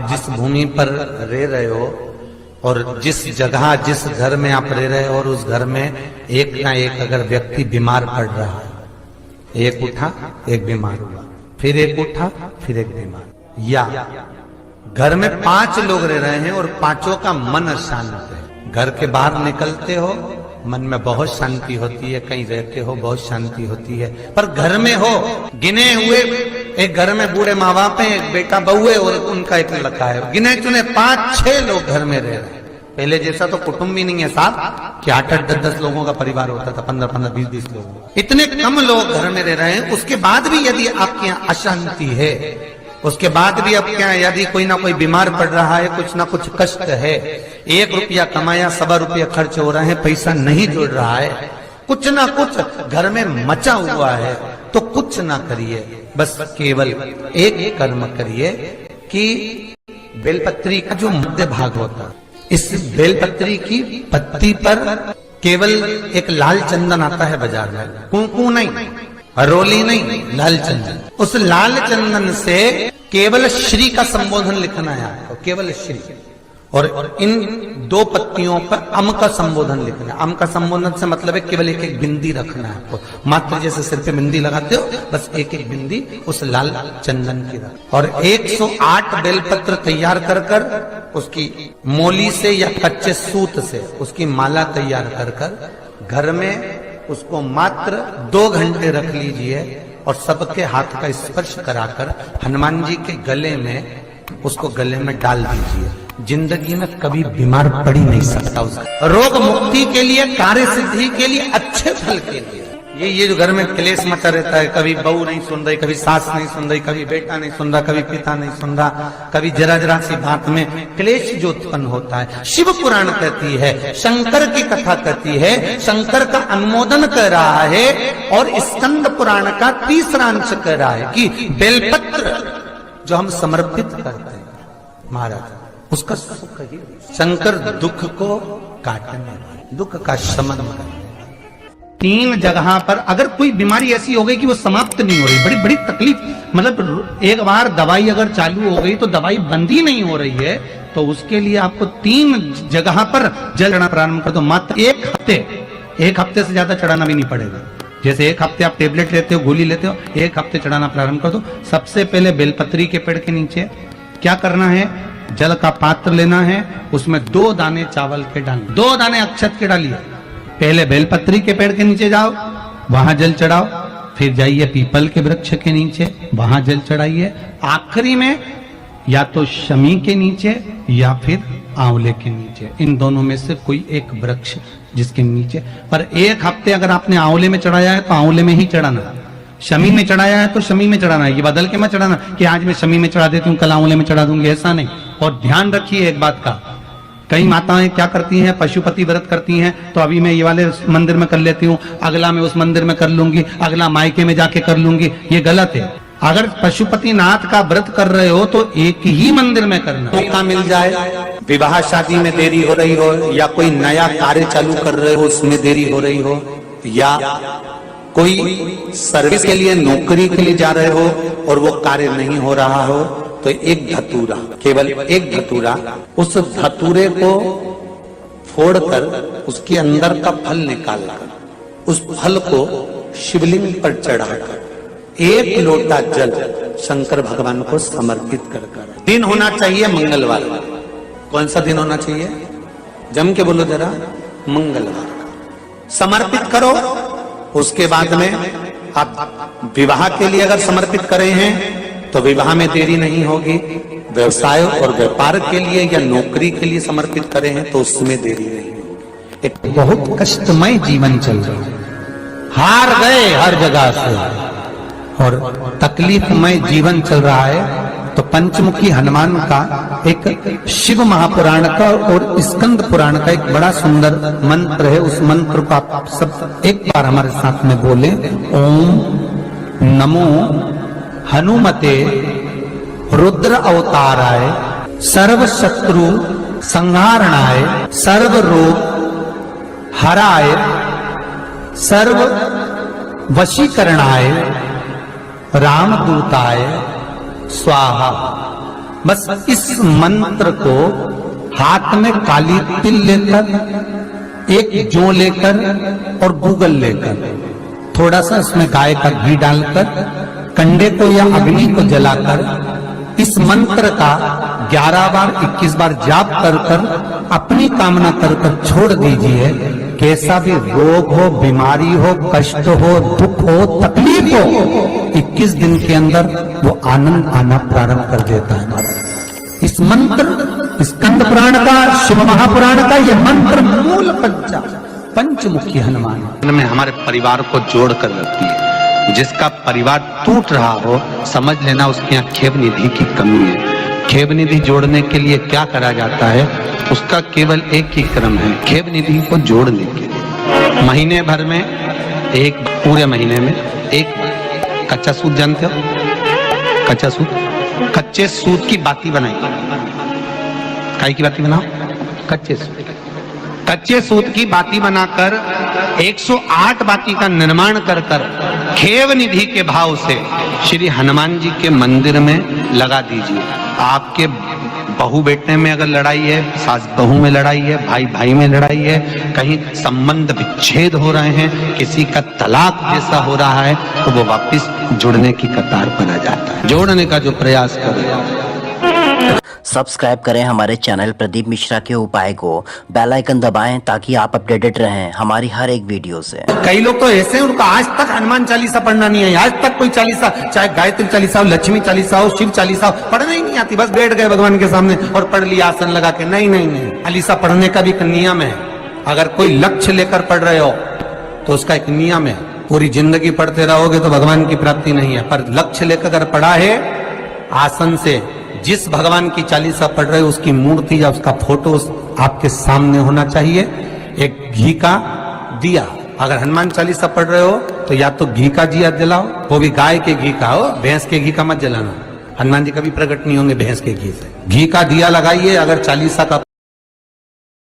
जिस भूमि पर रह रहे हो और जिस जगह जिस घर में आप रह रहे हो और उस घर में एक ना एक अगर व्यक्ति बीमार पड़ रहा है, एक उठा एक बीमार हुआ, फिर एक उठा फिर एक बीमार, या घर में 5 लोग रह रहे हैं और 5 का मन अशांत है। घर के बाहर निकलते हो मन में बहुत शांति होती है, कहीं रहते हो बहुत शांति होती है, पर घर में हो गिने हुए, एक घर में बूढ़े माँ बाप है, एक बेटा बहू है और उनका एक लड़का है, गिने चुने 5-6 लोग घर में रह रहे हैं। पहले जैसा तो कुटुंब भी नहीं है साहब कि 8-8, 10-10 लोगों का परिवार होता था, 15-15, 20-20 लोग, इतने कम लोग घर में रह रहे हैं। उसके बाद भी यदि आपके यहाँ अशांति है, उसके बाद भी आपके यहाँ यदि कोई ना कोई बीमार पड़ रहा है, कुछ ना कुछ कष्ट है, 1 रुपया कमाया 1.25 रुपया खर्च हो रहे हैं, पैसा नहीं जुड़ रहा है, कुछ ना कुछ घर में मचा हुआ है, तो कुछ ना करिए, बस केवल एक कर्म करिए कि बेलपत्री का जो मध्य भाग होता है, इस बेलपत्री की पत्ती पर केवल एक लाल चंदन आता है बाजार में, कुंकू नहीं, रोली नहीं, लाल चंदन, उस लाल चंदन से केवल श्री का संबोधन लिखना है आपको, केवल श्री, और इन 2 पत्तियों पर अम का संबोधन लिखना है। अम का संबोधन से मतलब है केवल एक एक बिंदी रखना है आपको, मात्र जैसे सिर पे बिंदी लगाते हो बस एक एक बिंदी उस लाल चंदन की रख, और 108 बेलपत्र तैयार कर कर उसकी मोली से या कच्चे सूत से उसकी माला तैयार कर कर घर में उसको मात्र 2 घंटे रख लीजिए और सबके हाथ का स्पर्श कराकर हनुमान जी के गले में उसको गले में डाल दीजिए। जिंदगी में कभी बीमार पड़ ही नहीं सकता उसका, रोग मुक्ति के लिए, कार्य सिद्धि के लिए, अच्छे फल के लिए। ये जो घर में क्लेश मचा रहता है, कभी बहू नहीं सुन रही, कभी सास नहीं सुन रही, कभी बेटा नहीं सुन रहा, कभी पिता नहीं सुन रहा, कभी जरा जरा सी बात में क्लेश जो उत्पन्न होता है, शिव पुराण कहती है, शंकर की कथा कहती है, शंकर का अनुमोदन कर रहा है, और स्कंद पुराण का 3रा अंश कह रहा है कि बेलपत्र जो हम समर्पित करते हैं महाराज, उसका सुख ही, शंकर दुख को काटने, दुख का शमन करने। 3 जगह पर अगर कोई बीमारी ऐसी हो गई कि वो समाप्त नहीं हो रही, बड़ी बड़ी तकलीफ, मतलब एक बार दवाई अगर चालू हो गई तो दवाई बंद ही नहीं हो रही है, तो उसके लिए आपको 3 जगह पर जल चढ़ाना प्रारंभ कर दो। मात्र 1 हफ्ते से ज्यादा चढ़ाना भी नहीं पड़ेगा। जैसे 1 हफ्ते आप टेबलेट लेते हो, गोली लेते हो, 1 हफ्ते चढ़ाना प्रारंभ कर दो। सबसे पहले बेलपत्री के पेड़ के नीचे क्या करना है, जल का पात्र लेना है, उसमें 2 दाने चावल के डालिए, 2 दाने अक्षत के डालिए। पहले बेलपत्री के पेड़ के नीचे जाओ, वहां जल चढ़ाओ, फिर जाइए पीपल के वृक्ष के नीचे, वहां जल चढ़ाइए, आखिरी में या तो शमी के नीचे या फिर आंवले के नीचे, इन दोनों में से कोई एक वृक्ष जिसके नीचे। पर 1 हफ्ते अगर आपने आंवले में चढ़ाया है तो आंवले में ही चढ़ाना, शमी में चढ़ाया है तो शमी में चढ़ाना, ये बदल के मत चढ़ाना कि आज मैं शमी में चढ़ा देती हूँ कल आंवले में चढ़ा दूंगी, ऐसा नहीं। और ध्यान रखिए एक बात का, कई माताएं क्या करती हैं, पशुपति व्रत करती हैं, तो अभी मैं ये वाले मंदिर में कर लेती हूँ, अगला मैं उस मंदिर में कर लूंगी, अगला मायके में जाके कर लूंगी, ये गलत है। अगर पशुपति नाथ का व्रत कर रहे हो तो एक ही मंदिर में करना। मौका मिल जाए, विवाह शादी में देरी हो रही हो, या कोई नया कार्य चालू कर रहे हो उसमें देरी हो रही हो, या कोई सर्विस के लिए, नौकरी के लिए जा रहे हो और वो कार्य नहीं हो रहा हो, तो एक धतूरा, केवल एक धतूरा, उस धतूरे को फोड़कर उसके अंदर का फल निकालकर उस फल को शिवलिंग पर चढ़ाकर 1 लोटा जल शंकर भगवान को समर्पित कर। दिन होना चाहिए मंगलवार। कौन सा दिन होना चाहिए, जम के बोलो जरा, मंगलवार का समर्पित करो। उसके बाद में आप विवाह के लिए अगर समर्पित करे हैं तो विवाह में देरी नहीं होगी, व्यवसाय और व्यापार के लिए या नौकरी के लिए समर्पित करे हैं तो उसमें देरी नहीं होगी। एक बहुत कष्टमय जीवन चल रहा है, हार गए हर जगह से और तकलीफमय जीवन चल रहा है, तो पंचमुखी हनुमान का एक शिव महापुराण का और स्कंद पुराण का एक बड़ा सुंदर मंत्र है। उस मंत्र को आप सब एक बार हमारे साथ में बोले, ओम नमो हनुमते रुद्र अवताराय सर्व शत्रु संहारणाय सर्व रोग हराय सर्व वशीकरणाय रामदूताय स्वाहा। बस इस मंत्र को हाथ में काली तिल लेकर, एक जौ लेकर और गूगल लेकर, थोड़ा सा इसमें गाय का घी डालकर, कंडे को या अग्नि को जलाकर इस मंत्र का 11 बार 21 बार जाप कर कर अपनी कामना कर कर छोड़ दीजिए। कैसा भी रोग हो, बीमारी हो, कष्ट हो, दुख हो, तकलीफ हो, 21 दिन के अंदर वो आनंद आना प्रारंभ कर देता है। इस मंत्र, स्कंद पुराण का, शिव महापुराण का यह मंत्र मूल पंचमुखी हनुमान में हमारे परिवार को जोड़ कर रखती है। जिसका परिवार टूट रहा हो, समझ लेना उसके यहाँ खेव निधि की कमी है। खेव निधि जोड़ने के लिए क्या करा जाता है, उसका केवल एक ही क्रम है, खेव निधि को जोड़ने के लिए। महीने भर में एक, पूरे महीने में एक कच्चा सूत, जानते हो कच्चा सूत, कच्चे सूत की बाती बनाइए। काई की बाती बनाओ? कच्चे सूत की बाती बनाकर 108 बाती का निर्माण कर कर खेव निधि के भाव से श्री हनुमान जी के मंदिर में लगा दीजिए। आपके बहू बेटने में अगर लड़ाई है, सास बहू में लड़ाई है, भाई भाई में लड़ाई है, कहीं संबंध विच्छेद हो रहे हैं, किसी का तलाक जैसा हो रहा है, तो वो वापस जुड़ने की कतार पर आ जाता है। जोड़ने का जो प्रयास करें। सब्सक्राइब करें हमारे चैनल प्रदीप मिश्रा के उपाय को, बेल आइकन दबाएं ताकि आप अपडेटेड रहें हमारी हर एक वीडियो से। कई लोग तो ऐसे हैं, उनका आज तक हनुमान चालीसा पढ़ना नहीं है, आज तक कोई चालीसा, चाहे गायत्री चालीसा हो, लक्ष्मी चालीसा हो, शिव चालीसा हो, पढ़ना ही नहीं आती। बस बैठ गए भगवान के सामने और पढ़ लिया आसन लगा के। नहीं नहीं नहीं, चालीसा पढ़ने का भी एक नियम है। अगर कोई लक्ष्य लेकर पढ़ रहे हो तो उसका एक नियम है। पूरी जिंदगी पढ़ते रहोगे तो भगवान की प्राप्ति नहीं है, पर लक्ष्य लेकर अगर पढ़ा है आसन से, जिस भगवान की चालीसा पढ़ रहे हो उसकी मूर्ति या उसका फोटो आपके सामने होना चाहिए। एक घी का दिया, अगर हनुमान चालीसा पढ़ रहे हो तो या तो घी का दिया जलाओ, वो भी गाय के घी का हो, भैंस के घी का मत जलाना। हनुमान जी कभी प्रकट नहीं होंगे भैंस के घी से। घी का दिया लगाइए। अगर चालीसा का